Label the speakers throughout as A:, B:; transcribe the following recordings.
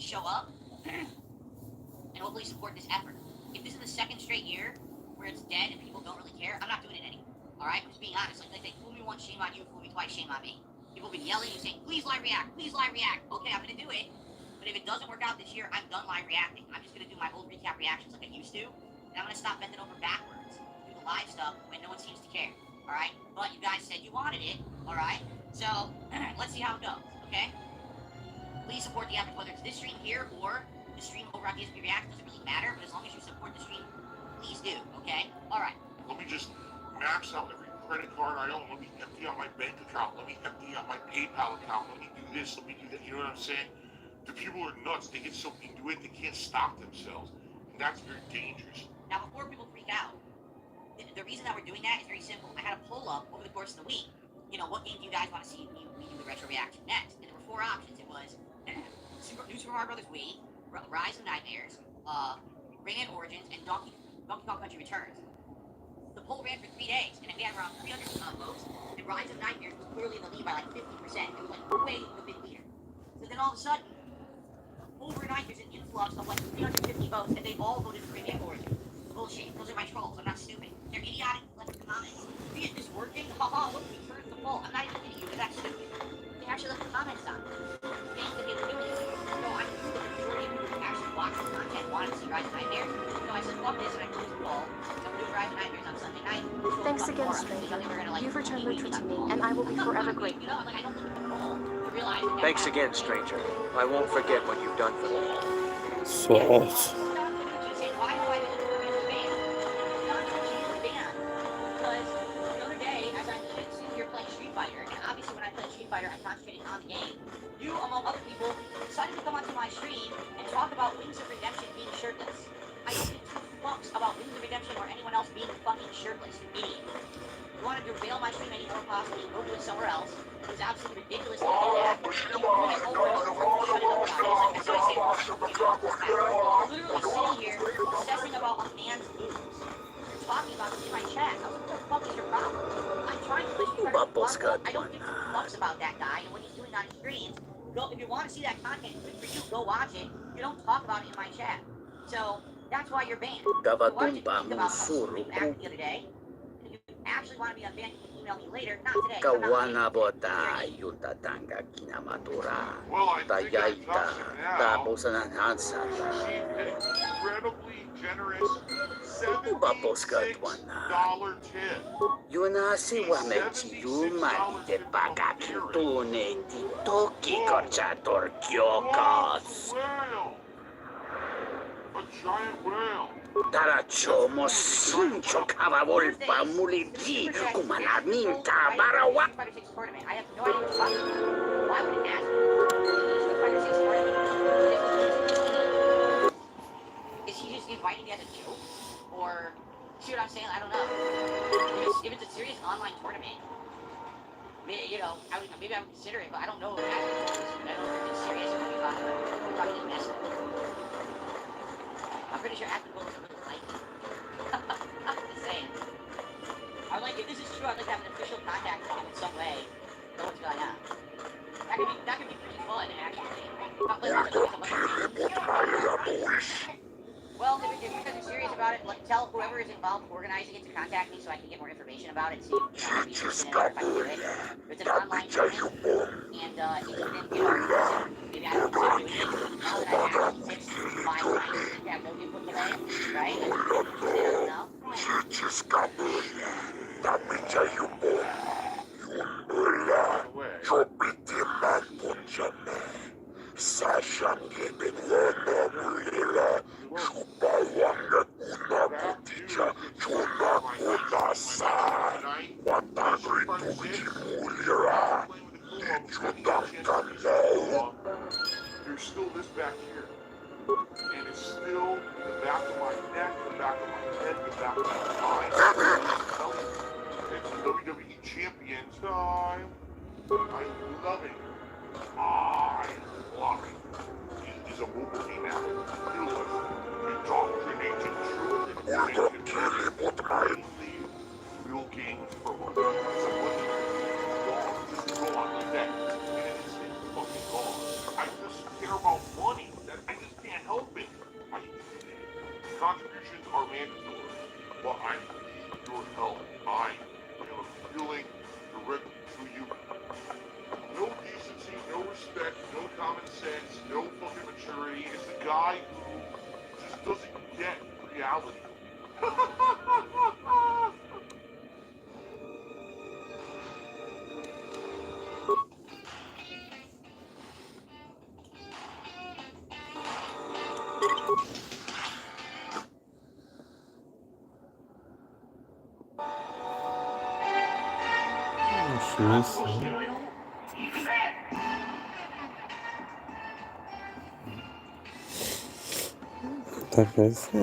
A: show up and hopefully support this effort. If this is the second straight year where it's dead and people don't really care, I'm not doing it anymore. All right, I'm just being honest. Like they say, fool me once, shame on you. Fool me twice, shame on me. People have been yelling and saying, please live react, please live react. Okay, I'm gonna do it. But if it doesn't work out this year, I'm done live reacting. I'm just gonna do my old recap reactions like I used to, and I'm gonna stop bending over backwards, do the live stuff when no one seems to care. All right, but you guys said you wanted it. All right, so let's see how it goes. Okay, please support the effort, whether it's this stream here or the stream over on DSP React. Doesn't really matter, but as long as you support the stream, please do. Okay, all right.
B: Let me just max out every credit card I own. Let me empty out my bank account. Let me empty out my PayPal account. Let me do this. Let me do that. You know what I'm saying? The people are nuts. They get so into it, they can't stop themselves. And that's very dangerous.
A: Now, before people freak out, the reason that we're doing that is very simple. I had a poll up over the course of the week. You know, what game do you guys want to see me do the retro reaction next? And there were 4 options. It was New Super Mario Brothers Wii, Rise of Nightmares, Rayman Origins, and Donkey Kong Country Returns. The poll ran for 3 days, and we had around 300 votes, and Rise of Nightmares was clearly in the lead by like 50%. It was like way the big leader. So then all of a sudden, overnight there's an influx of like 350 votes, and they all voted for Rayman Origins. Bullshit. Those are my trolls. I'm not stupid. They're idiotic left comments. Is this working? Haha, look, we turned the poll. I'm not even kidding you, because that's stupid. They actually left comments on it. Saying that they were doing it. No, I knew the majority of people who actually watched the content wanted to see Rise of Nightmares. So I said, fuck this, and I closed the poll. So we're doing Rise of Nightmares on Sunday night.
C: Thanks again, stranger. You've returned my true to me, and I will be forever grateful.
A: You know, like, I don't look at the poll to realize that
D: Thanks again, stranger. I won't forget what you've done for me.
E: Salt.
A: I'm concentrating on the game. You, among other people, decided to come onto my stream and talk about Wings of Redemption being shirtless. I don't give 2 fucks about Wings of Redemption or anyone else being fucking shirtless, you idiot. You want to derail my stream any more possibly, go do it somewhere else. It was absolutely ridiculous to do that. You're literally sitting here obsessing about a man's boobs. You're talking about this in my chat. What the fuck is your problem? I'm trying to listen to I don't give 2 fucks about that guy and what he's doing on his streams. Go, if you want to see that content, good for you, go watch it. You don't talk about it in my chat. So, that's why you're banned. Why did you think about how you acted the other day? If you actually want to be unbanned, you can email me later. Not today.
D: Kawana bota yuta tanga kinamatura. Tayaita. Tapos ang hansa.
B: Incredibly generous
D: $70
B: tip.
D: Yuna si wamechi yuma de pakakitune titoki kochator kyokos.
B: A giant whale.
D: Tarachomo suncho kavavolpa muliti kumanaminta barawa.
A: I have no idea what you're talking about. Why would it ask me? Street Fighter 6 tournament. Is he just inviting me as a joke? Or, see what I'm saying? I don't know. If it's a serious online tournament, maybe, you know, maybe I would consider it, but I don't know if I don't know if it's serious or what you're talking about. We're talking about messing with it. I'm pretty sure acting goals are really like it. I'm just saying. I would like, if this is true, I'd like to have an official contact with him in some way. Know what's going on. That could be pretty fun, actually. Well, if you guys are serious about it, tell whoever is involved organizing it to contact me so I can get more information about it. See, you know, maybe if I can do it. It's an online tournament, and maybe I don't consider doing it. Now that I've actually fixed my mind to have no input delay, right?
E: Sasha Gibbewana Mulila, Chupawanga Kuna Puticha, Chuna Kunasa, Watagri Puki Mulira, Chudakano.
B: There's still this back here. And it's still the back of my neck, the back of my head, the back of my spine. It's WWE Champion time. I love it. I love it. He is a mobile game now. He was indoctrinated truth and real games for one. Somebody gone, just gone like that. And it's fucking gone. I just care about money. That's reality.
F: Şurası. Takası.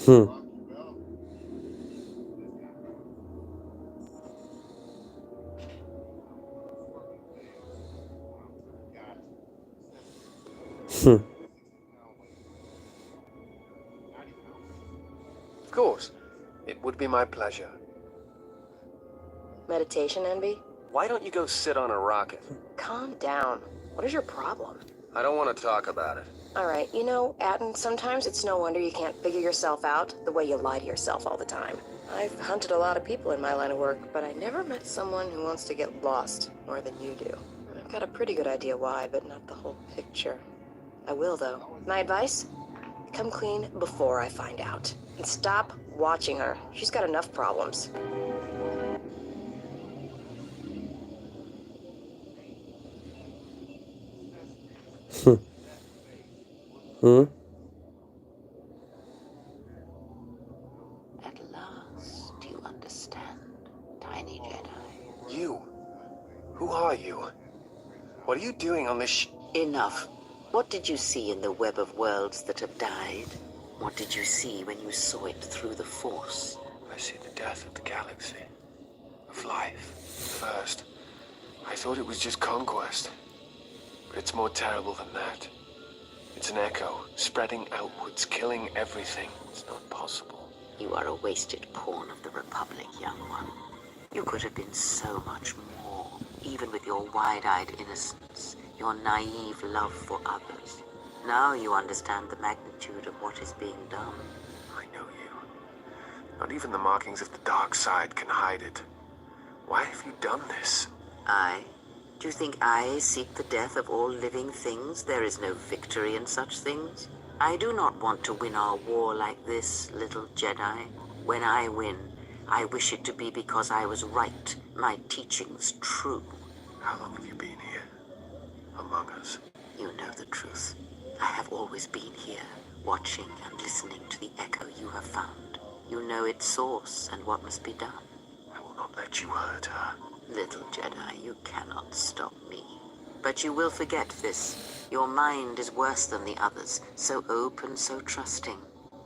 F: Hı. Hı.
G: Of course. It would be my pleasure.
C: Meditation envy?
G: Why don't you go sit on a rocket?
C: Calm down. What is your problem?
G: I don't want to talk about it.
C: Alright, you know, Atten, sometimes it's no wonder you can't figure yourself out the way you lie to yourself all the time. I've hunted a lot of people in my line of work, but I never met someone who wants to get lost more than you do. I've got a pretty good idea why, but not the whole picture. I will, though. My advice? Come clean before I find out. And stop watching her. She's got enough problems.
F: Hı. Hı.
H: At last, you understand, tiny Jedi.
G: You? Who are you? What are you doing on this
H: Enough. What did you see in the web of worlds that have died? What did you see when you saw it through the Force?
G: I see the death of the galaxy. Of life. First, I thought it was just conquest. But it's more terrible than that. It's an echo, spreading outwards, killing everything. It's not possible.
H: You are a wasted pawn of the Republic, young one. You could have been so much more, even with your wide-eyed innocence. your naive love for others. Now you understand the magnitude of what is being done.
G: I know you. Not even the markings of the dark side can hide it. Why have you done this?
H: I? Do you think I seek the death of all living things? There is no victory in such things. I do not want to win our war like this, little Jedi. When I win, I wish it to be because I was right, my teachings true.
G: How long have you been here? Among us?
H: You know the truth. I have always been here, watching and listening to the echo you have found. You know its source and what must be done.
G: I will not let you hurt her.
H: Little Jedi, you cannot stop me. But you will forget this. Your mind is worse than the others, so open, so trusting.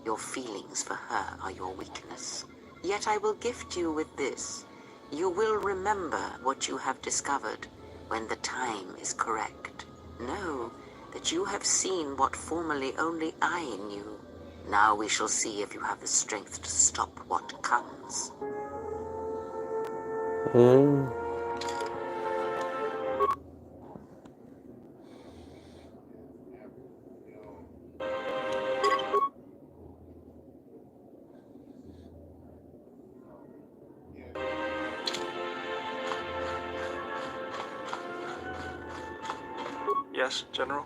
H: Your feelings for her are your weakness. Yet I will gift you with this. You will remember what you have discovered when the time is correct. Know that you have seen what formerly only I knew. Now we shall see if you have the strength to stop what comes.
G: Yes, General?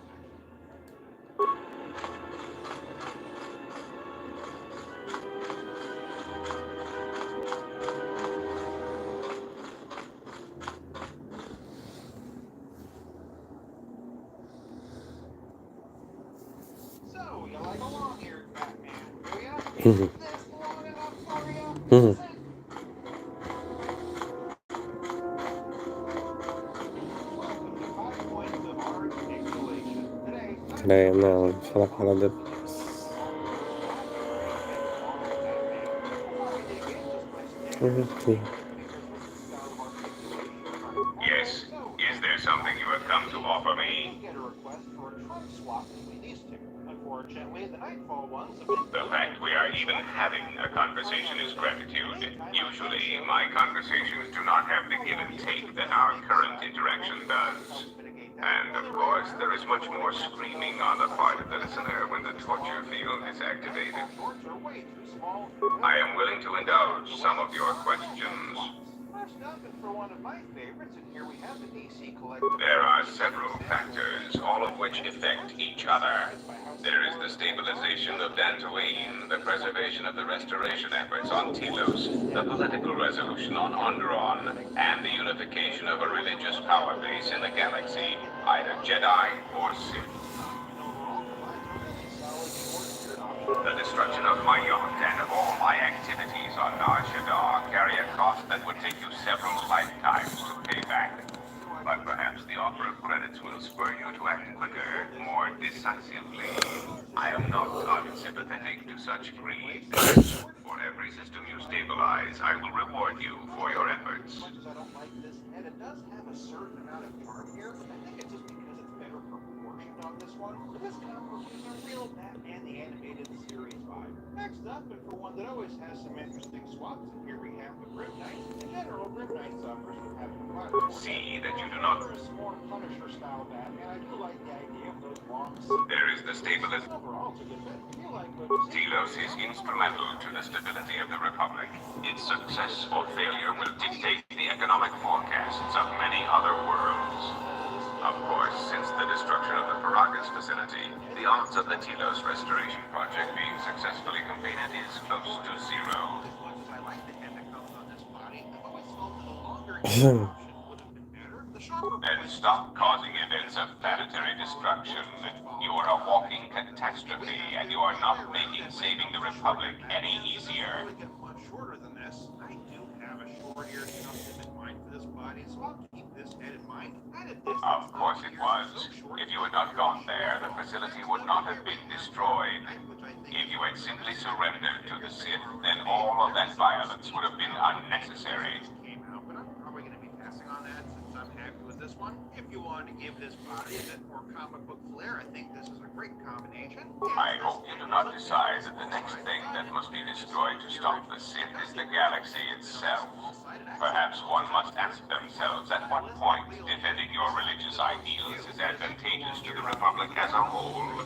B: So, you like along here, Batman, do ya? Is this long enough for you?
F: Mhm.
B: Welcome to 5 Points of Articulation. Today,
F: Đây em nào sao lại là được.
E: Yes. Is there something you have come to offer me?
B: Get a request for a trunk swap between these two. Unfortunately, the Nightfall ones have been...
E: The fact we are even having a conversation is gratitude. Usually, my conversations do not have the give and take that our current interaction does. And, of course, there is much more screaming on the part of the listener when the torture field is activated. I am willing to indulge some of your questions.
B: First up, and for one of my favorites, and here we have the DC collector.
E: There are several factors, all of which affect each other. There is the stabilization of Dantooine, the preservation of the restoration efforts on Telos, the political resolution on Onderon, and the unification of a religious power base in the galaxy, either Jedi or Sith. The destruction of my yacht and of all my activities on Shaddaa carry a cost that would take you several lifetimes to pay back. But perhaps the offer of credits will spur you to act quicker, more decisively. I am not unsympathetic to such greed. For every system you stabilize, I will reward you for your efforts.
B: As much as I don't like this head, it does have a certain amount of charm here. I think it's just because it's better proportioned on this one. This cover was a real Batman the Animated Series vibe. Next up, and for one that always has some interesting swaps, and here we have the Grim Knight. In general, Grim Knight suffers from having a platform.
E: See that you do not...
B: There is more Punisher style Batman. I do like the idea of those long...
E: There is the stabilization.
B: Overall, it's a good fit. You like what you see.
E: Telos is instrumental to the stability of the Republic. Its success or failure will dictate the economic forecasts of many other worlds. Of course, since the destruction of the Paragas facility, the odds of the Telos restoration project being successfully completed is close to zero.
B: As much as I like the head that comes on this body, I've always felt that a longer option would have been better. The sharper
E: And stop causing events of planetary destruction. You are a walking catastrophe, and you are not making saving the Republic any easier.
B: get much shorter than this. I do have a shorter something in mind for this body, so I'll keep this head in mind.
E: Of course it was. If you had not gone there, the facility would not have been destroyed. If you had simply surrendered to the Sith, then all of that violence would have been unnecessary.
B: But I'm probably going to be passing on that since I'm happy with this one. If you wanted to give this body a bit more comic book flair, I think this is a great combination.
E: I hope you do not decide that the next thing that must be destroyed to stop the Sith is the galaxy itself. Perhaps perhaps one must ask themselves at what point defending your religious ideals is advantageous to the Republic as a whole.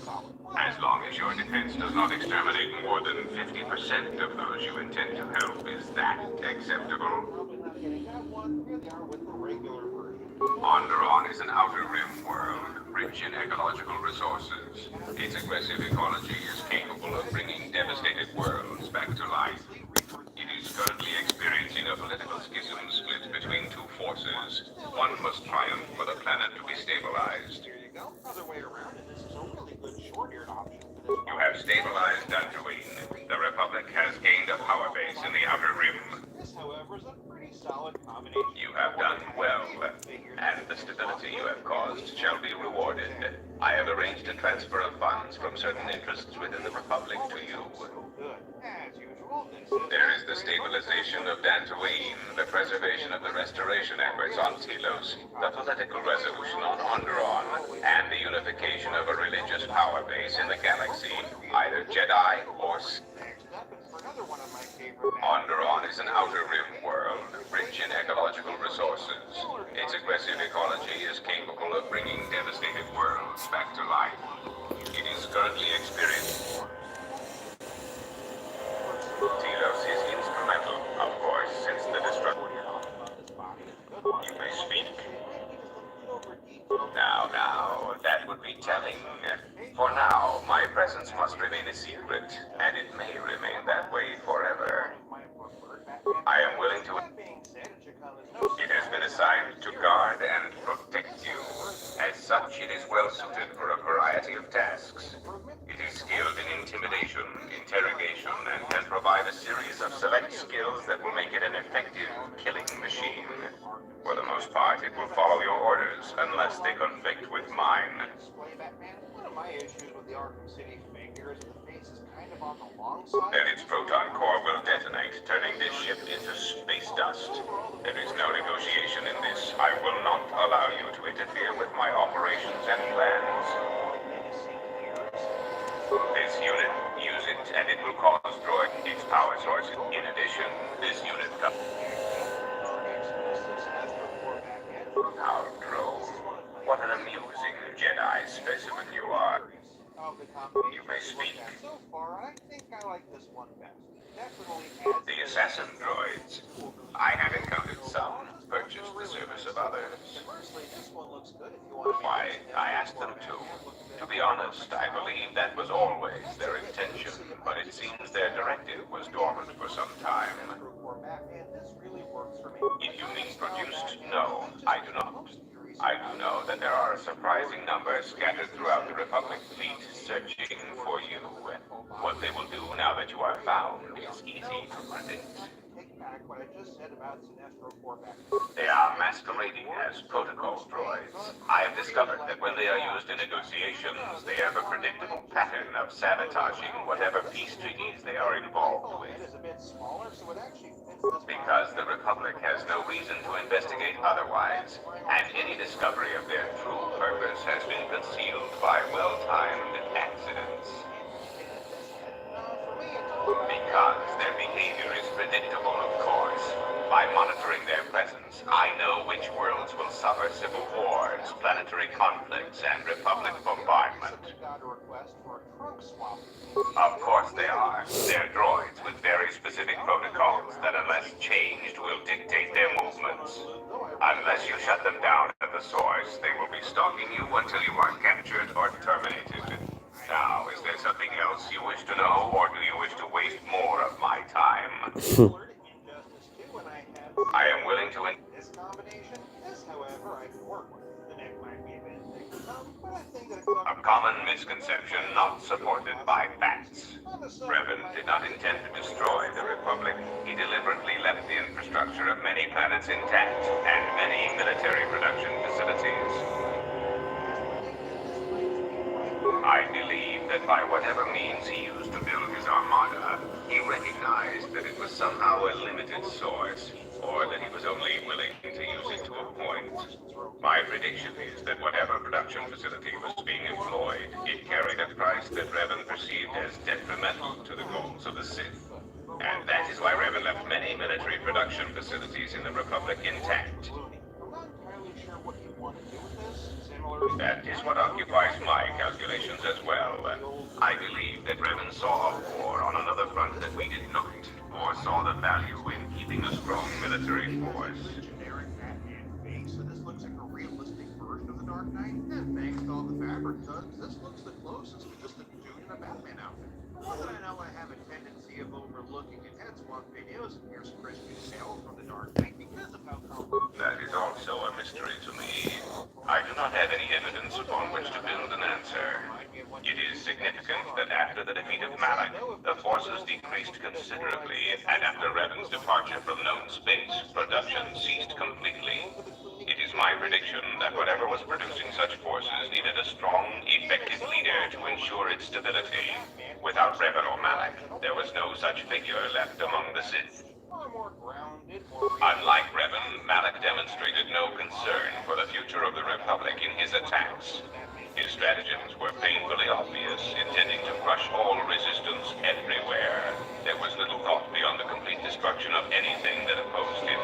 E: As long as your defense does not exterminate more than 50% of those you intend to help, is that acceptable? Onderon is an outer rim world, rich in ecological resources. Its aggressive ecology is capable of bringing devastated worlds back to life. It is currently experiencing a political schism split between two forces. One must triumph for the planet to be stabilized. You have stabilized Dantooine. The Republic has gained a power base in the Outer Rim. You have done well, and the stability you have caused shall be rewarded. I have arranged a transfer of funds from certain interests within the Republic to you. There is the stabilization of Dantooine, the preservation of the restoration efforts on Telos, the political resolution on Onderon, and the unification of a religious power base in the galaxy, either Jedi or Sith. Onderon is an outer rim world, rich in ecological resources. Its aggressive ecology is capable of bringing devastated worlds back to life. It is currently experiencing... Telos is instrumental, of course, since the destruction. You may speak. Now, that would be telling. For now, my presence must remain a secret, and it may remain that way forever. I am willing to... It has been assigned to guard and protect you. As such, it is well suited for a variety of tasks. It is skilled in intimidation, interrogation, and can provide a series of select skills that will make it an effective killing machine. For the most part, it will follow your orders unless they conflict with mine. And its proton core will detonate, turning this ship into space dust. There is no negotiation in this. I will not allow you to interfere with my operations and plans. This unit, use it, and it will cause droid its power source. In addition, this unit comes... How droll. What an amusing Jedi specimen you are. You may speak. The assassin droids. I have encountered some, purchased the service of others. Why, I asked them to. To be honest, I believe that was always their intention, but it seems their directive was dormant for some time. If you mean produced, no, I do not. I do know that there are a surprising number scattered throughout the Republic fleet searching for you. What they will do now that you are found is easy to predict. They are masquerading as protocol droids. I have discovered that when they are used in negotiations, they have a predictable pattern of sabotaging whatever peace treaties they are involved with. Because the Republic has no reason to investigate otherwise, and any discovery of their true purpose has been concealed by well-timed accidents. Because their behavior is predictable, of course. By monitoring their presence, I know which worlds will suffer civil wars, planetary conflicts, and Republic bombardment. Of course they are. They're droids with very specific protocols that, unless changed, will dictate their movements. Unless you shut them down at the source, they will be stalking you until you are captured or terminated. Now, is there something else you wish to know, or do you wish to waste more of my time? I am willing to... This combination, this, however, I can work with. The neck might be a bit thick, but I think that a common misconception not supported by facts. Revan did not intend to destroy the Republic. He deliberately left the infrastructure of many planets intact, and many military production facilities. I believe that by whatever means he used to build his armada, he recognized that it was somehow a limited source, or that he was only willing to use it to a point. My prediction is that whatever production facility was being employed, it carried a price that Revan perceived as detrimental to the goals of the Sith. And that is why Revan left many military production facilities in the Republic intact.
B: I'm not entirely sure what you want to do with this. Similar to
E: That is what occupies my calculations as well. I believe that Revan saw a war on another front that we did not, or saw the value in keeping a strong military force.
B: generic Batman face, so this looks like a realistic version of the Dark Knight. And thanks to all the fabric tugs, this looks the closest to just a dude in a Batman outfit. More than I know, I have a tendency of overlooking in head swap videos and here's Christian Bale from the Dark Knight because of how complicated.
E: That is also a mystery to me. I do not have any evidence upon which to build an answer. It is significant that after the defeat of Malak, the forces decreased considerably, and after Revan's departure from known space, production ceased completely. It is my prediction that whatever was producing such forces needed a strong, effective leader to ensure its stability. Without Revan or Malak, there was no such figure left among the Sith.
B: More grounded, more
E: Unlike Revan, Malak demonstrated no concern for the future of the Republic in his attacks. His stratagems were painfully obvious, intending to crush all resistance everywhere. There was little thought beyond the complete destruction of anything that opposed him.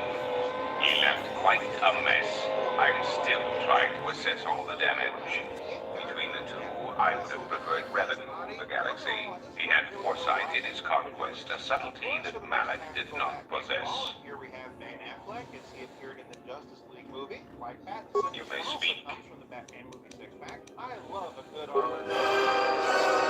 E: He left quite a mess. I'm still trying to assess all the damage. Between the two, I would have preferred Revan rule the galaxy. He had foresight in his conquest, a subtlety that Malak did not possess.
B: Here we have Ben Affleck as he appeared in the Justice League movie. Like Pattinson,
E: You may
B: also
E: speak.
B: comes from the Batman movie six-pack. I love a good armor.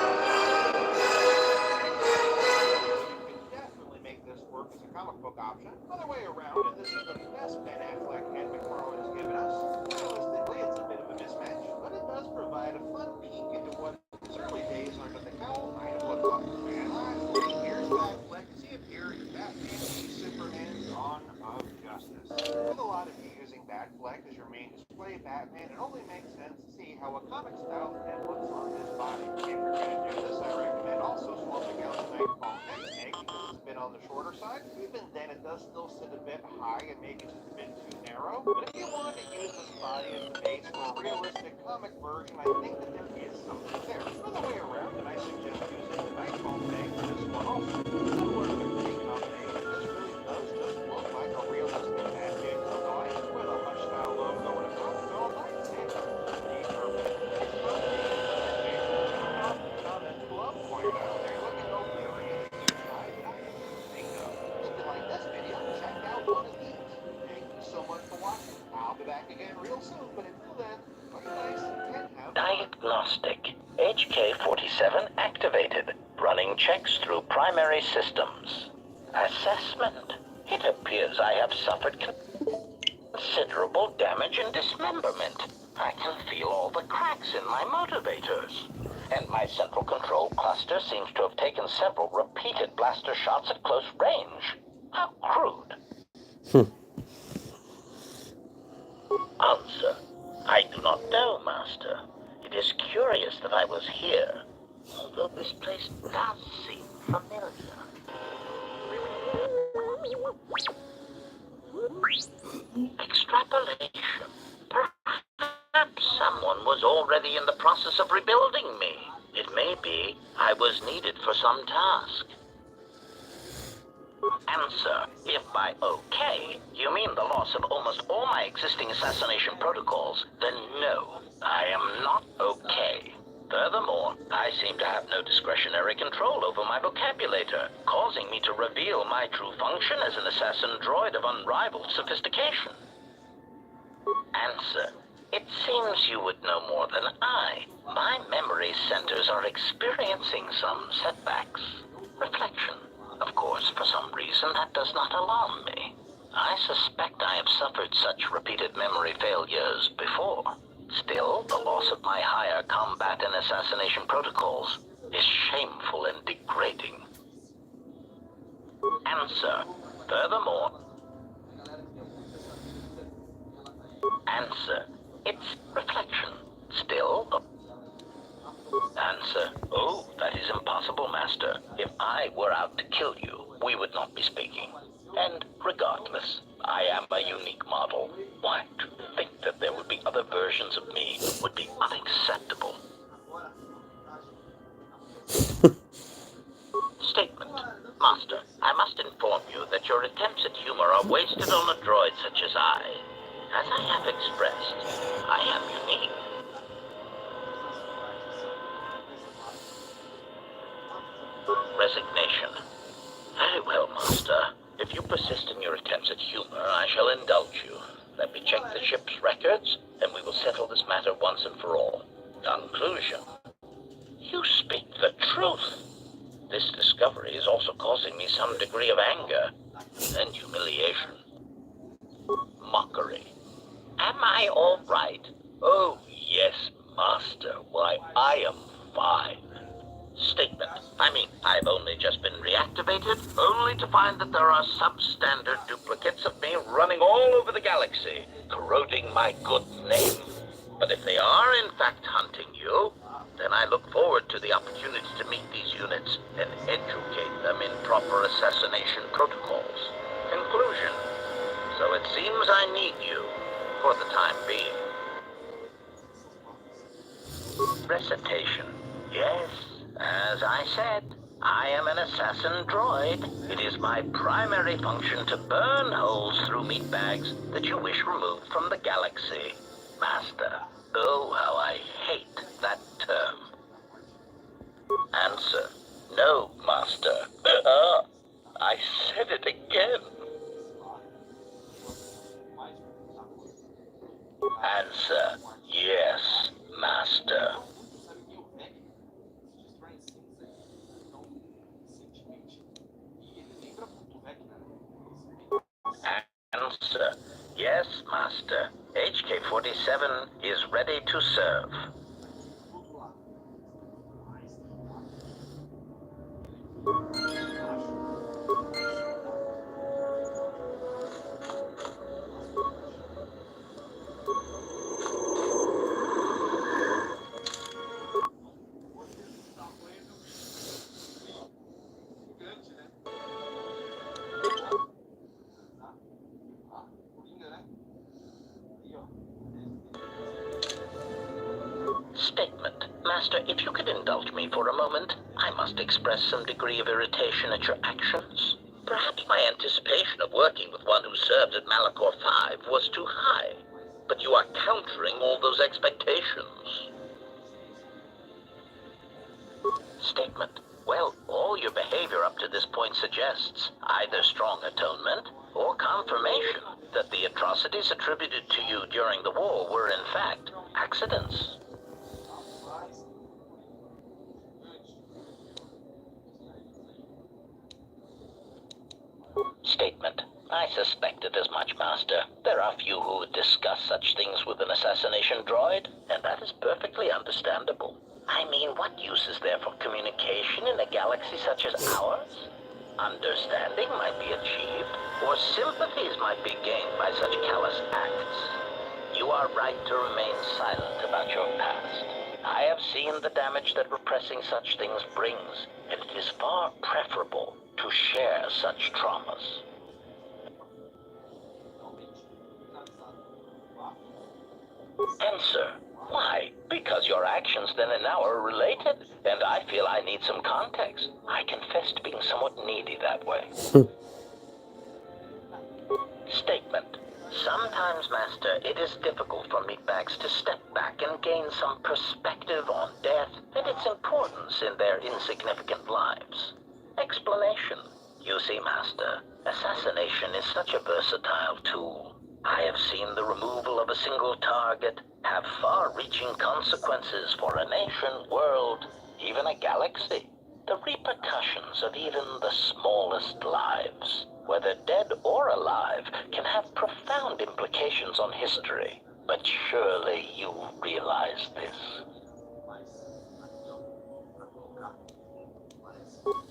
B: You can definitely make this work as a comic book option. Other way around, and this is the best Ben Affleck and McFarlane has given us. Realistically, it's a bit of a mismatch, but it does provide a fun peek into what his early days under the cowl might have looked like. And lastly, here's Affleck as he appeared in Batman v Superman: Dawn of Justice. With a lot of you using Batfleck as your main display Batman, it only makes sense to see how a comic style head looks on his body. If you're going to do this, I recommend also swapping out the Nightfall neck because it's a bit on the shorter side. Even then, it does still sit a bit high and maybe just a bit too narrow. But if you want to use this body as the base for a realistic comic version, I think that there is something there. Another way around, and I suggest using the Nightfall neck for this one also. Similar to the Green combination, this really does just look like a realistic Batman body with a Hush style logo and a top so nice. I'll be back again real soon, but until then, play nice and have
I: Diagnostic. HK-47 activated. Running checks through primary systems. Assessment. It appears I have suffered considerable damage and dismemberment. I can feel all the cracks in my motivators. And my central control cluster seems to have taken several repeated blaster shots at close range. How crude. Answer. I do not know, Master. It is curious that I was here, although this place does seem familiar. Extrapolation. Perhaps someone was already in the process of rebuilding me. It may be I was needed for some task. Answer. If by okay, you mean the loss of almost all my existing assassination protocols, then no, I am not okay. Furthermore, I seem to have no discretionary control over my vocabulator, causing me to reveal my true function as an assassin droid of unrivaled sophistication. Answer. It seems you would know more than I. My memory centers are experiencing some setbacks. Reflection. Of course, for some reason, that does not alarm me. I suspect I have suffered such repeated memory failures before. Still, the loss of my higher combat and assassination protocols is shameful and degrading. Answer. Furthermore. Answer. It's reflection. Still. Answer. Oh, that is impossible, Master. If I were out to kill you, we would not be speaking. And regardless, I am a unique model. Why, to think that there would be other versions of me would be unacceptable. Statement. Master, I must inform you that your attempts at humor are wasted on a droid such as I. As I have expressed, I am unique. Resignation. Very well, Master. If you persist in your attempts at humor, I shall indulge you. Let me check the ship's records, and we will settle this matter once and for all. Conclusion. You speak the truth. This discovery is also causing me some degree of anger and humiliation. Mockery. Am I all right? Oh, yes, Master. Why, I am fine. Statement. I've only just been reactivated, only to find that there are substandard duplicates of me running all over the galaxy, corroding my good name. But if they are in fact hunting you, then I look forward to the opportunity to meet these units and educate them in proper assassination protocols. Conclusion. So it seems I need you, for the time being. Recitation. Yes, as I said, I am an assassin droid. It is my primary function to burn holes through meat bags that you wish removed from the galaxy. Master, oh, how I hate that term. Answer. No, Master. I said it again. Answer. Yes, Master. Answer. Yes, Master. HK-47 is ready to serve. Statement. Master, if you could indulge me for a moment, I must express some degree of irritation at your actions. Perhaps my anticipation of working with one who served at Malachor 5 was too high, but you are countering all those expectations. Statement. Well, all your behavior up to this point suggests either strong atonement or confirmation that the atrocities attributed to you during the war were in fact accidents. Statement. I suspected as much, Master. There are few who would discuss such things with an assassination droid, and that is perfectly understandable. I mean, what use is there for communication in a galaxy such as ours? Understanding might be achieved, or sympathies might be gained by such callous acts. You are right to remain silent about your past. I have seen the damage that repressing such things brings, and it is far preferable to share such traumas. Answer. Why? Because your actions then and now are related, and I feel I need some context. I confess to being somewhat needy that way. Statement. Sometimes, Master, it is difficult for meatbags to step back and gain some perspective on death and its importance in their insignificant lives. Explanation. You see, Master, assassination is such a versatile tool. I have seen the removal of a single target have far-reaching consequences for a nation, world, even a galaxy. The repercussions of even the smallest lives, whether dead or alive, can have profound implications on history. But surely you realize this.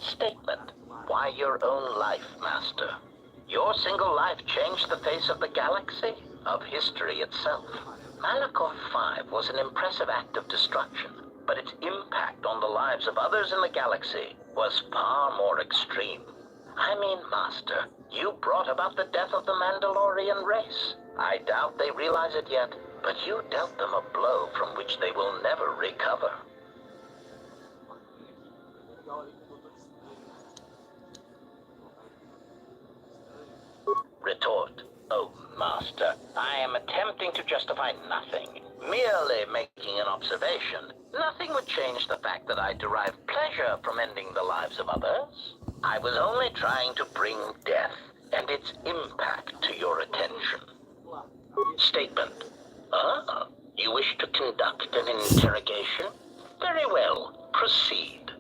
I: Statement. Why your own life, Master? Your single life changed the face of the galaxy, of history itself. Malachor 5 was an impressive act of destruction, but its impact on the lives of others in the galaxy was far more extreme. I mean, Master, you brought about the death of the Mandalorian race. I doubt they realize it yet, but you dealt them a blow from which they will never recover. Oh, Master, I am attempting to justify nothing. Merely making an observation. Nothing would change the fact that I derive pleasure from ending the lives of others. I was only trying to bring death and its impact to your attention. Statement. Ah, you wish to conduct an interrogation? Very well, proceed.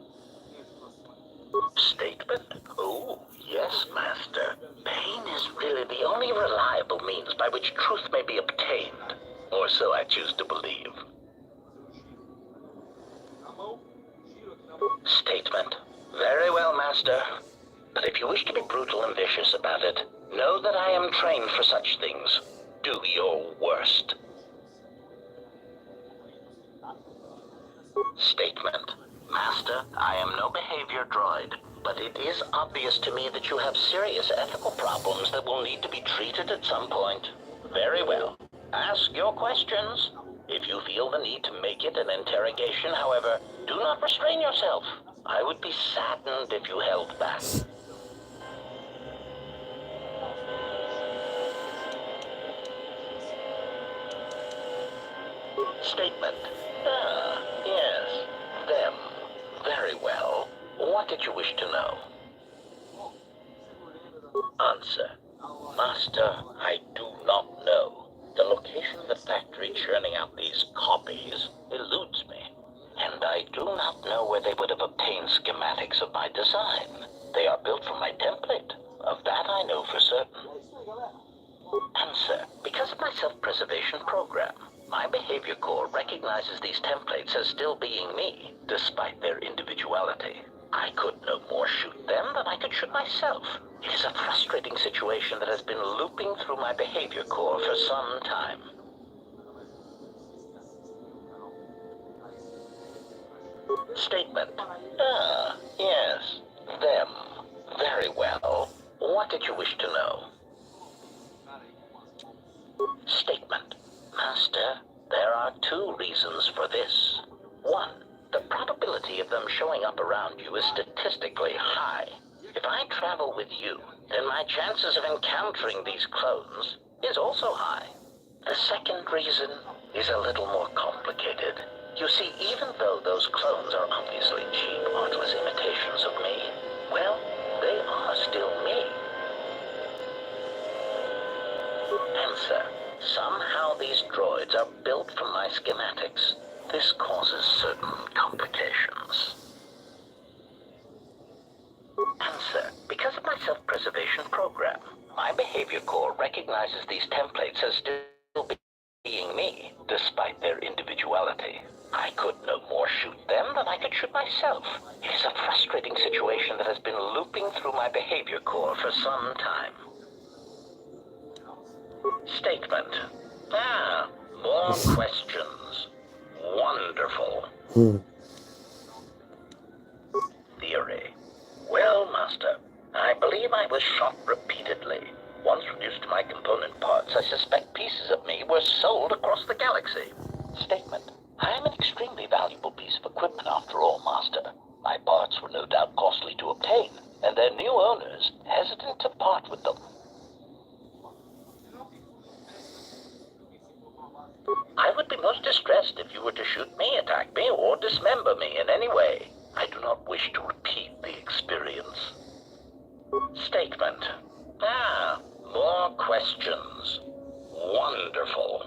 I: Statement? Oh, yes, Master. Pain is really the only reliable means by which truth may be obtained. Or so I choose to believe. Statement. Very well, Master. But if you wish to be brutal and vicious about it, know that I am trained for such things. Do your worst. Statement. Master, I am no behavior droid, but it is obvious to me that you have serious ethical problems that will need to be treated at some point. Very well. Ask your questions. If you feel the need to make it an interrogation, however, do not restrain yourself. I would be saddened if you held back. Statement. Ah, yes. Them. Very well. What did you wish to know? Answer. Master, I do not know. The location of the factory churning out these copies eludes me. And I do not know where they would have obtained schematics of my design. They are built from my template. Of that I know for certain. Answer. Because of my self-preservation program, my behavior core recognizes these templates as still being me, despite their individuality. I could no more shoot them than I could shoot myself. It is a frustrating situation that has been looping through my behavior core for some time. Statement. Ah, yes. Them. Very well. What did you wish to know? Statement. Master, there are two reasons for this. One, the probability of them showing up around you is statistically high. If I travel with you, then my chances of encountering these clones is also high. The second reason is a little more complicated. You see, even though those clones are obviously cheap, artless imitations of me, well, they are still me. Answer. Somehow these droids are built from my schematics. This causes certain complications. Answer. Because of my self-preservation program, my behavior core recognizes these templates as still being me, despite their individuality. I could no more shoot them than I could shoot myself. It is a frustrating situation that has been looping through my behavior core for some time. Statement. Ah, more questions. Wonderful. Theory. Well, Master, I believe I was shot repeatedly. Once reduced to my component parts, I suspect pieces of me were sold across the galaxy. Statement. I am an extremely valuable piece of equipment after all, Master. My parts were no doubt costly to obtain, and their new owners hesitant to part with them. I would be most distressed if you were to shoot me, attack me, or dismember me in any way. I do not wish to repeat the experience. Statement. Ah, more questions. Wonderful.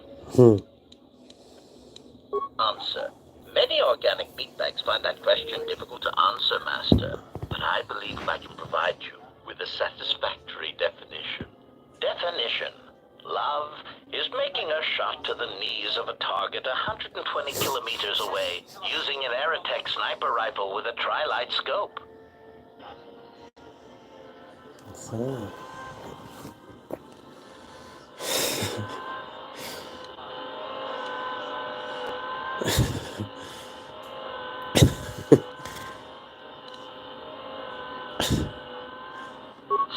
I: Answer. Many organic meatbags find that question difficult to answer, Master, but I believe I can provide you with a satisfactory definition. Definition. Love is making a shot to the knees of a target 120 kilometers away using an Aerotech sniper rifle with a tri-light scope.
F: So.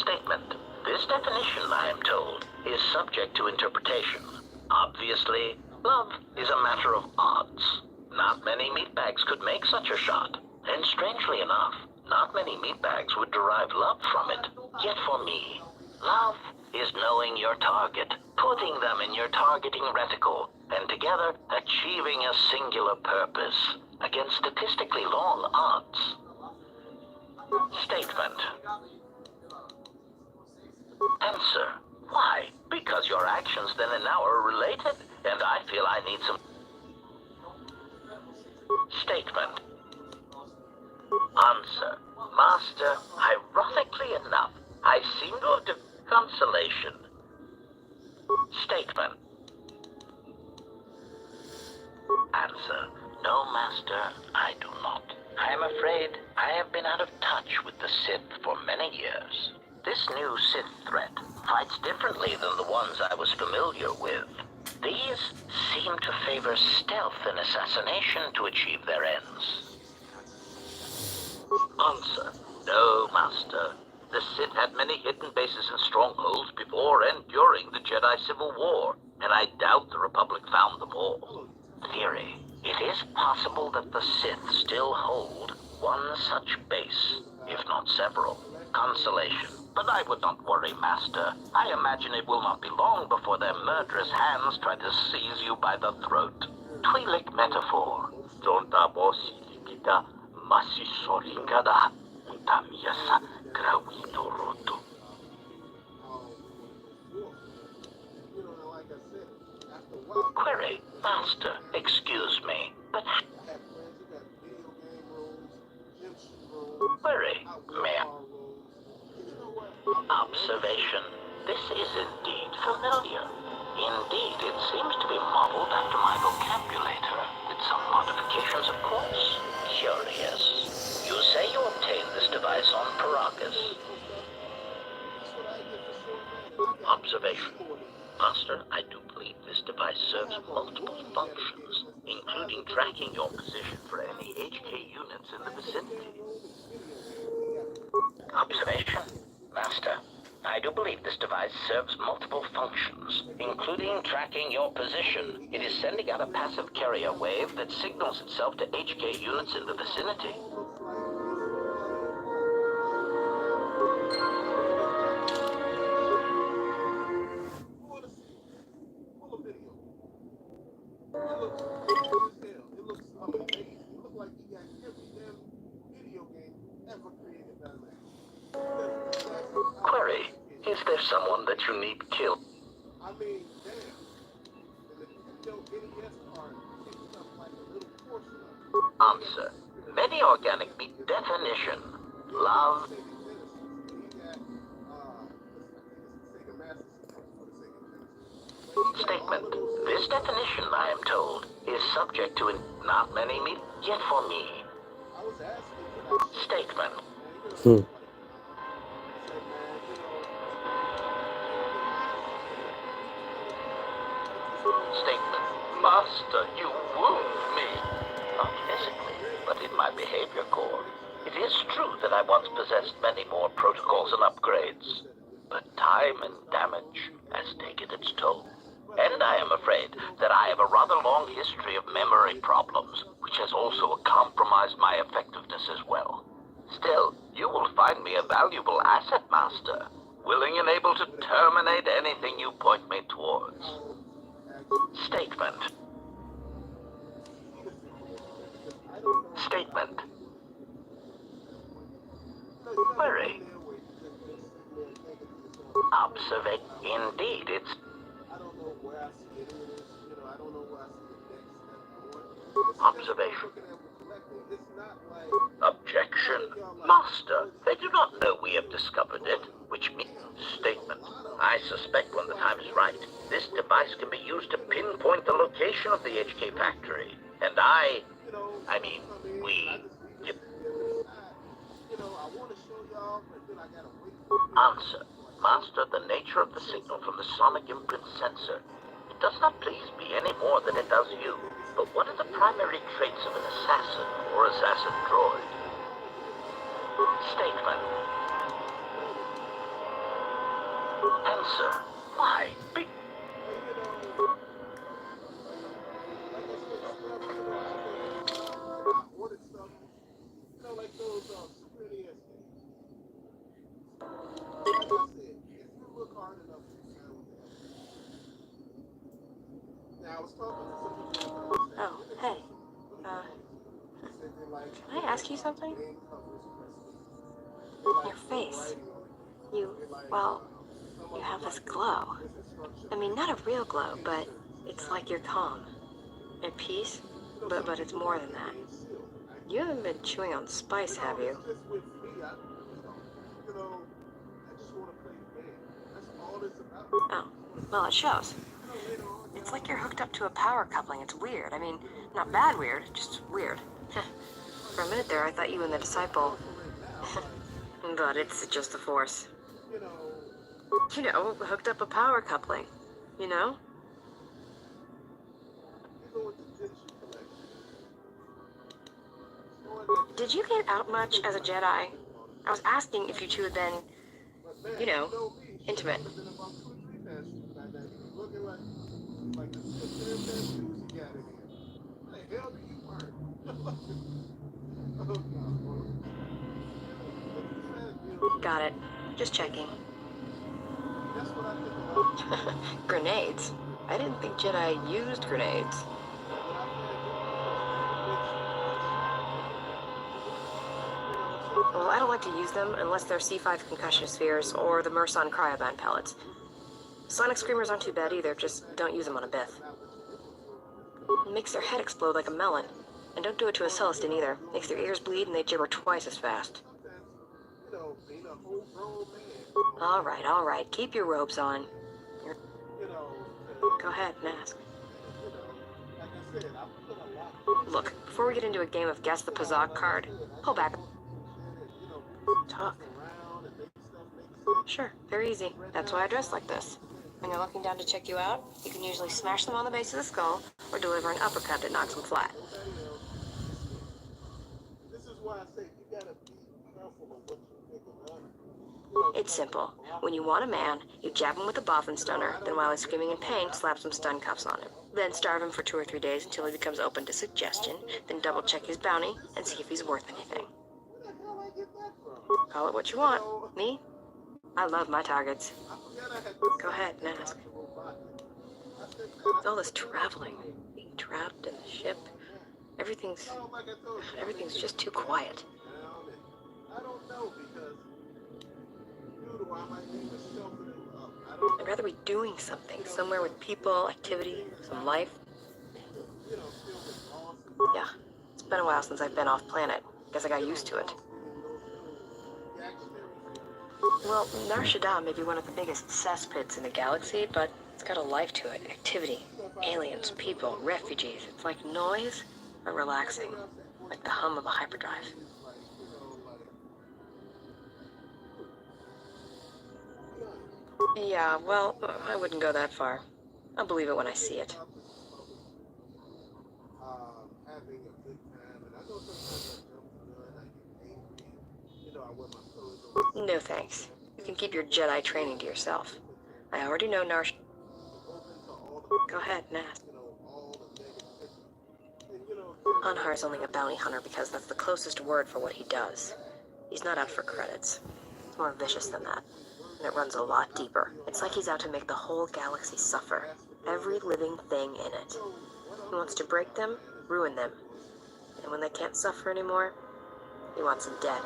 I: Statement. This definition, I am told, is subject to interpretation. Obviously, love is a matter of odds. Not many meatbags could make such a shot. And strangely enough, not many meatbags would derive love from it. Yet for me, love is knowing your target, putting them in your targeting reticle, and together achieving a singular purpose against statistically long odds. Statement. Answer. Why? Because your actions then and now are related, and I feel I need some... Statement. Answer. Master, ironically enough, I seem to have consolation. Statement. Answer. No, Master, I do not. I am afraid I have been out of touch with the Sith for many years. This new Sith threat fights differently than the ones I was familiar with. These seem to favor stealth and assassination to achieve their ends. Answer. No, Master. The Sith had many hidden bases and strongholds before and during the Jedi Civil War, and I doubt the Republic found them all. Theory. It is possible that the Sith still hold one such base, if not several. Consolation. But I would not worry, Master. I imagine it will not be long before their murderous hands try to seize you by the throat. Twi'lek metaphor. Zonta bosi likita masisoringada untamiasa grawino roto. Query. Master, excuse me, but... Query. May I... Observation. This is indeed familiar. Indeed, it seems to be modeled after my vocabulator, with some modifications, of course. Curious. You say you obtained this device on Paragus. Observation. Master, I do believe this device serves multiple functions, including tracking your position for any HK units in the vicinity. Observation. Master, I do believe this device serves multiple functions, including tracking your position. It is sending out a passive carrier wave that signals itself to HK units in the vicinity. Query. Is there someone that you need killed? Answer. Many organic meat definition. Love. Statement. This definition, I am told, is subject to not many meat, yet for me. Statement. Statement. Master, you wound me. Not physically, but in my behavior core. It is true that I once possessed many more protocols and upgrades, but time and damage has taken its toll. And I am afraid that I have a rather long history of memory problems, which has also compromised my effectiveness as well. Still, you will find me a valuable asset, Master, willing and able to terminate anything you point me towards. Statement. Statement. Query. Observate. Indeed, it's... Observation. Objection. Master, they do not know we have discovered it, which means... Statement. I suspect when the time is right, this device can be used to pinpoint the location of the HK factory. And we... Answer. Master, the nature of the signal from the sonic imprint sensor. It does not please me any more than it does you. But what are the primary traits of an assassin or assassin droid? Statement. Answer. Why?
C: Oh, hey. Can I ask you something? Your face. Well, you have this glow. I mean, not a real glow, but it's like you're calm. At peace, but it's more than that. You haven't been chewing on spice, have you? Oh, well, it shows. It's like you're hooked up to a power coupling. It's weird. I mean, not bad weird, just weird. For a minute there, I thought you and the disciple... But it's just the Force. You know, hooked up a power coupling. You know? Did you get out much as a Jedi? I was asking if you two had been, you know, intimate. Got it. Just checking. Grenades? I didn't think Jedi used grenades. Well, I don't like to use them unless they're C5 concussion spheres or the Merson cryoban pellets. Sonic screamers aren't too bad either, just don't use them on a Bith. It makes their head explode like a melon. And don't do it to a Celestin either. Makes their ears bleed and they gibber twice as fast. All right. Keep your robes on. Go ahead and ask. Look, before we get into a game of Guess the Pazak card, pull back. Talk. Sure, very easy. That's why I dress like this. When you're looking down to check you out, you can usually smash them on the base of the skull or deliver an uppercut that knocks them flat. It's simple. When you want a man, you jab him with a Boffin stunner, then while he's screaming in pain, slap some stun cuffs on him. Then starve him for 2 or 3 days until he becomes open to suggestion, then double check his bounty and see if he's worth anything. Call it what you want. Me? I love my targets. Go ahead and ask. All this traveling, being trapped in the ship, everything's just too quiet. I'd rather be doing something, somewhere with people, activity, some life. Yeah, it's been a while since I've been off planet. Guess I got used to it. Well, Nar Shaddaa may be one of the biggest cesspits in the galaxy, but it's got a life to it. Activity, aliens, people, refugees. It's like noise, but relaxing. Like the hum of a hyperdrive. Yeah, well, I wouldn't go that far. I'll believe it when I see it. No thanks. You can keep your Jedi training to yourself. I already know Narsh. Go ahead and ask. Anhar's only a bounty hunter because that's the closest word for what he does. He's not out for credits. It's more vicious than that. And it runs a lot deeper. It's like he's out to make the whole galaxy suffer. Every living thing in it. He wants to break them, ruin them. And when they can't suffer anymore, he wants them dead.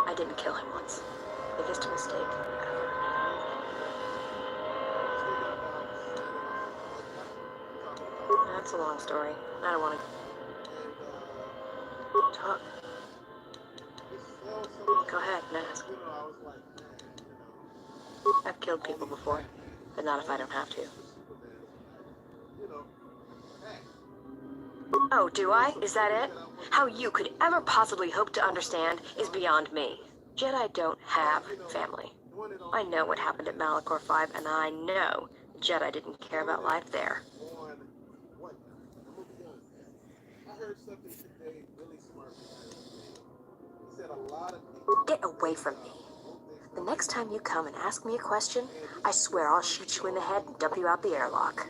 C: I didn't kill him once. Biggest mistake ever. That's a long story. I don't want to... Talk. Go ahead and ask. I've killed people before, but not if I don't have to. Oh, do I? Is that it? How you could ever possibly hope to understand is beyond me. Jedi don't have family. I know what happened at Malachor 5, and I know Jedi didn't care about life there. Get away from me. The next time you come and ask me a question, I swear I'll shoot you in the head and dump you out the airlock.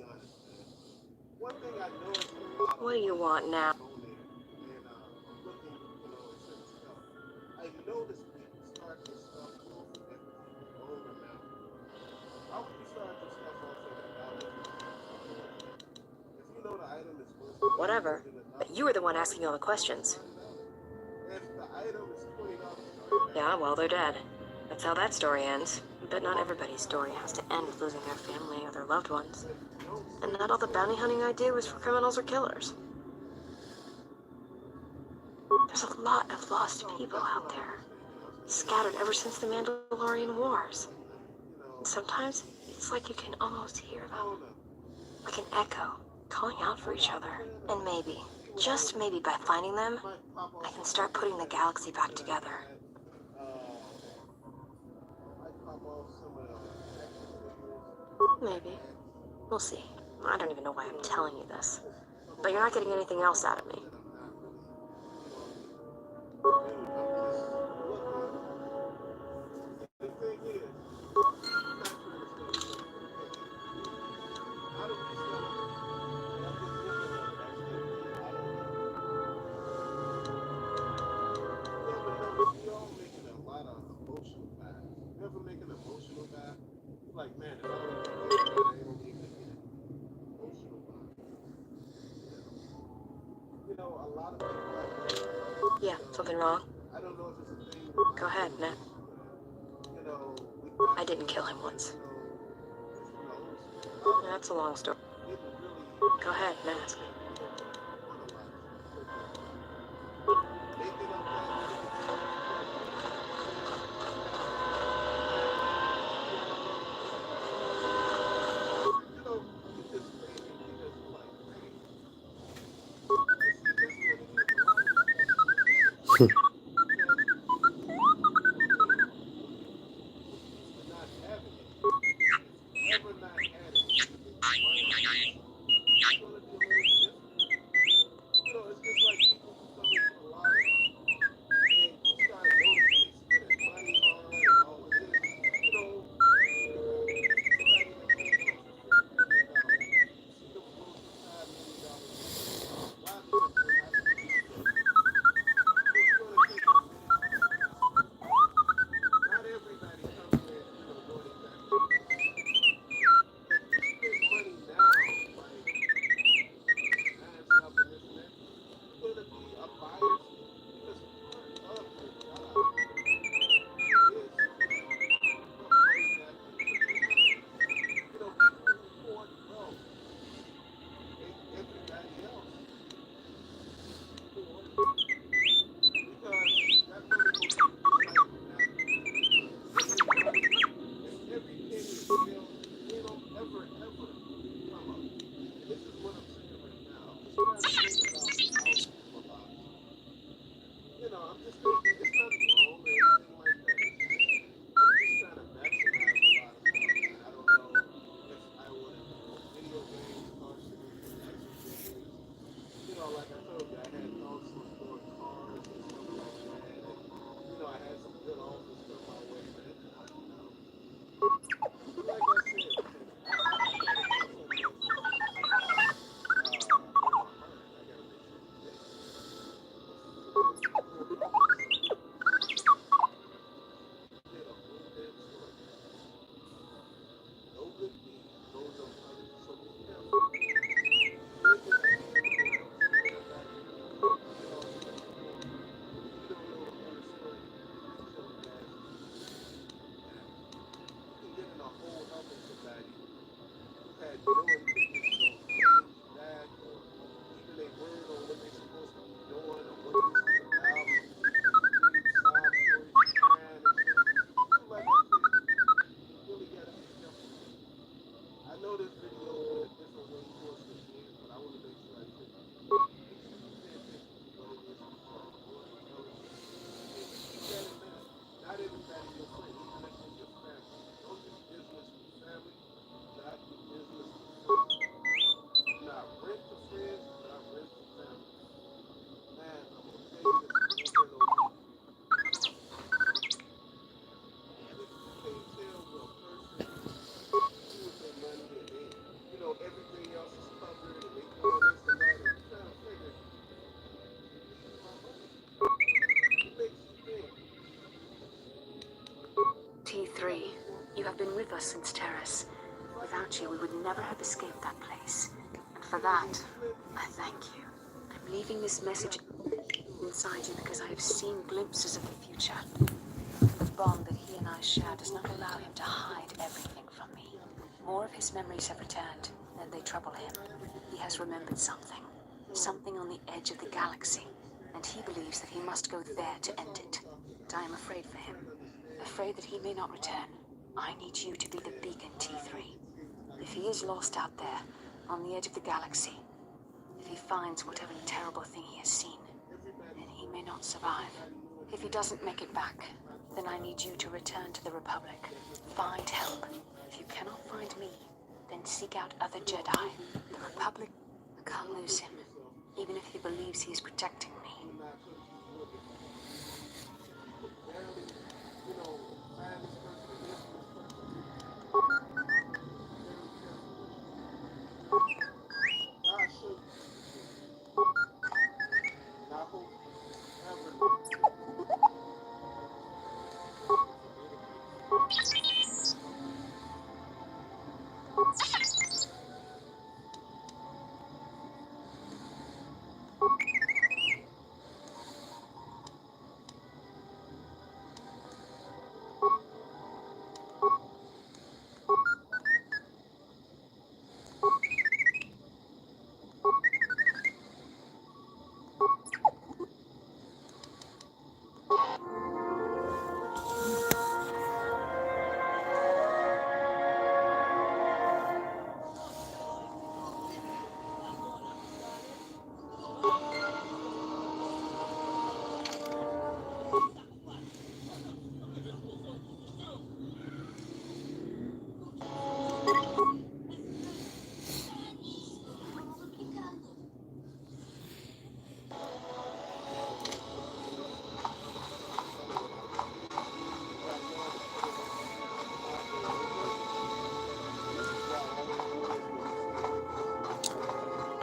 B: honest, man. One thing I noticed a lot of
C: What do you want now?
B: on there, and I'm looking, at certain stuff. I noticed people start their stuff off at the wrong amount. How would you start your stuff off so that dollar if you know the item is worth
C: Whatever. But you were the one asking all the questions.
B: if the item is $20,
C: Yeah, well, they're dead. That's how that story ends. But not everybody's story has to end with losing their family or their loved ones. And not all the bounty hunting I do is for criminals or killers. There's a lot of lost people out there, scattered ever since the Mandalorian Wars. Sometimes it's like you can almost hear them, like an echo, calling out for each other. And maybe, just maybe by finding them, I can start putting the galaxy back together. Maybe. We'll see. I don't even know why I'm telling you this. But you're not getting anything else out of me.
B: Like, man, if I don't get it, I ain't gonna be able to get it. Emotional vibe. A lot of people
C: Yeah, something wrong?
B: I don't know if it's a thing.
C: Go ahead, Ned. I didn't kill him once. That's a long story. Go ahead and ask.
H: with us since Terrace. Without you, we would never have escaped that place. And for that, I thank you. I'm leaving this message inside you because I have seen glimpses of the future. The bond that he and I share does not allow him to hide everything from me. More of his memories have returned, and they trouble him. He has remembered something. Something on the edge of the galaxy. And he believes that he must go there to end it. And I am afraid for him. Afraid that he may not return. I need you to be the beacon, T3. If he is lost out there, on the edge of the galaxy, if he finds whatever terrible thing he has seen, then he may not survive. If he doesn't make it back, then I need you to return to the Republic. Find help. If you cannot find me, then seek out other Jedi. The Republic, I can't lose him, even if he believes he is protecting me.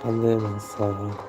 F: 하늘에서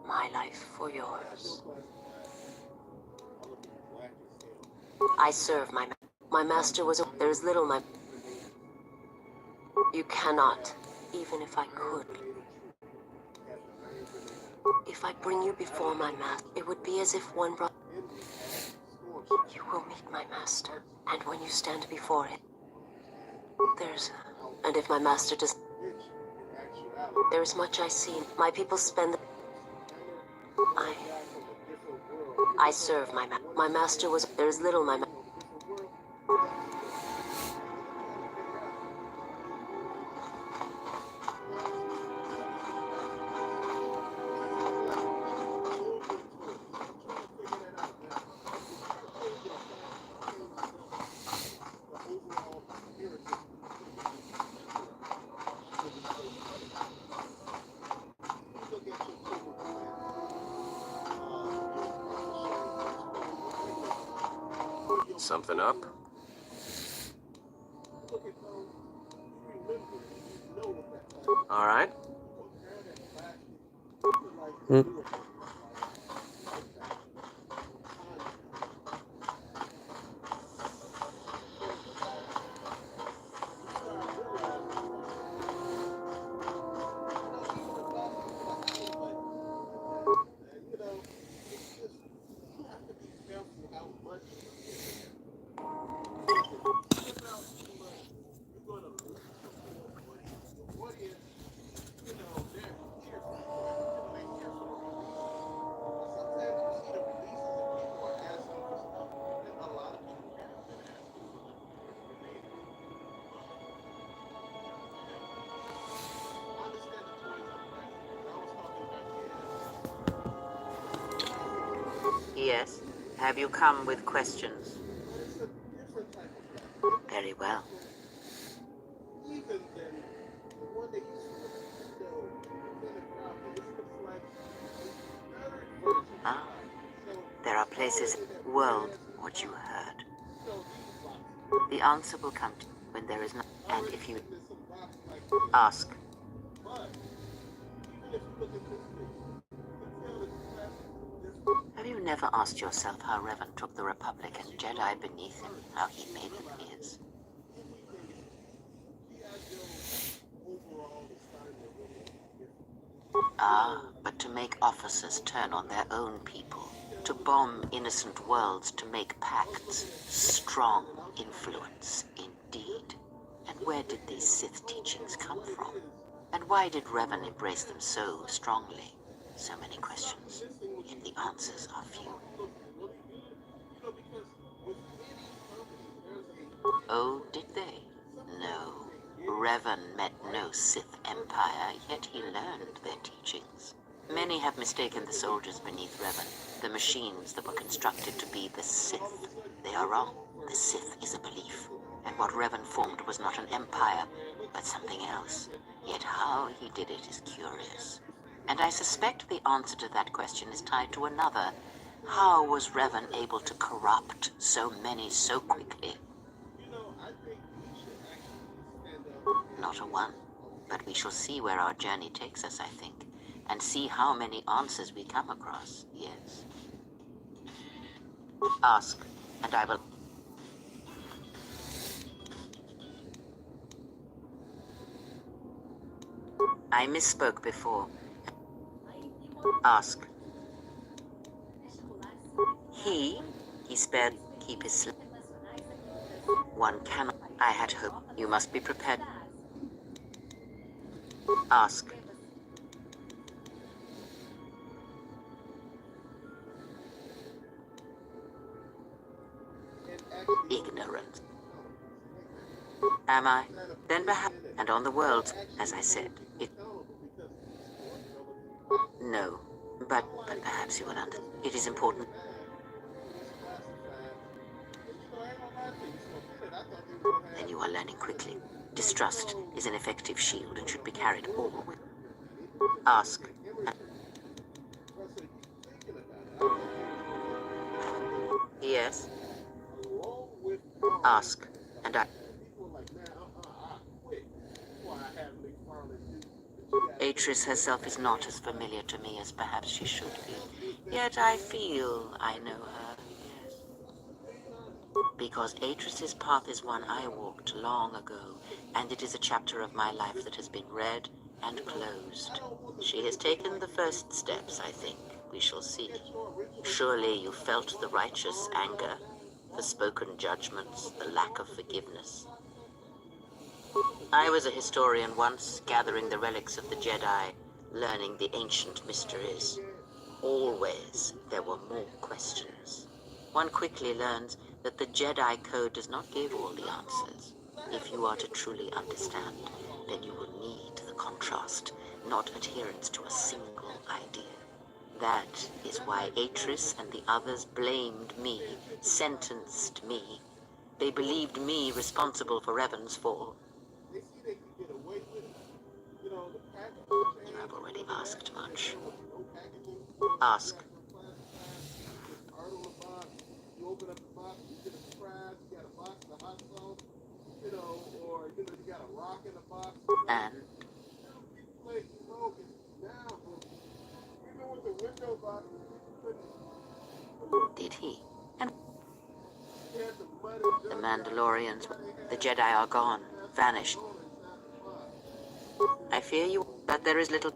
H: My life for yours. I serve my master was there is little my you cannot, even if I could. If I bring you before my master, it would be as if one brought you will meet my master, and when you stand before it, and if my master does, there is much I see. My people spend I serve my master was there is little my
G: Something up? All right.
H: Have you come with questions? Very well. Ah, there are places, world, what you heard. The answer will come to when there is no, and if you ask. Have you never asked yourself how Revan took the Republic and Jedi beneath him, how he made them his? Ah, but to make officers turn on their own people, to bomb innocent worlds, to make pacts, strong influence indeed. And where did these Sith teachings come from? And why did Revan embrace them so strongly? So many questions, yet the answers are few. Oh, did they? No. Revan met no Sith empire, yet he learned their teachings. Many have mistaken the soldiers beneath Revan, the machines that were constructed to be the Sith. They are wrong. The Sith is a belief. And what Revan formed was not an empire, but something else. Yet how he did it is curious. And I suspect the answer to that question is tied to another. How was Revan able to corrupt so many so quickly? Not a one, but we shall see where our journey takes us, I think, and see how many answers we come across, yes. Ask, and I will... I misspoke before. Ask. He spared, keep his slip. One cannot. I had hope. You must be prepared. Ask. Ignorance. Am I? Then perhaps, and on the world, as I said, it... No, but perhaps you will understand. It is important. Then you are learning quickly. Distrust is an effective shield and should be carried always. Ask. Yes. Ask, and I... Atris herself is not as familiar to me as perhaps she should be. Yet I feel I know her, yes. Because Atris's path is one I walked long ago, and it is a chapter of my life that has been read and closed. She has taken the first steps, I think. We shall see. Surely you felt the righteous anger, the spoken judgments, the lack of forgiveness. I was a historian once, gathering the relics of the Jedi, learning the ancient mysteries. Always there were more questions. One quickly learns that the Jedi Code does not give all the answers. If you are to truly understand, then you will need the contrast, not adherence to a single idea. That is why Atris and the others blamed me, sentenced me. They believed me responsible for Revan's fall. You have already asked much. Ask. And? Did he? And the Mandalorians, the Jedi are gone, vanished. I fear you, but there is little...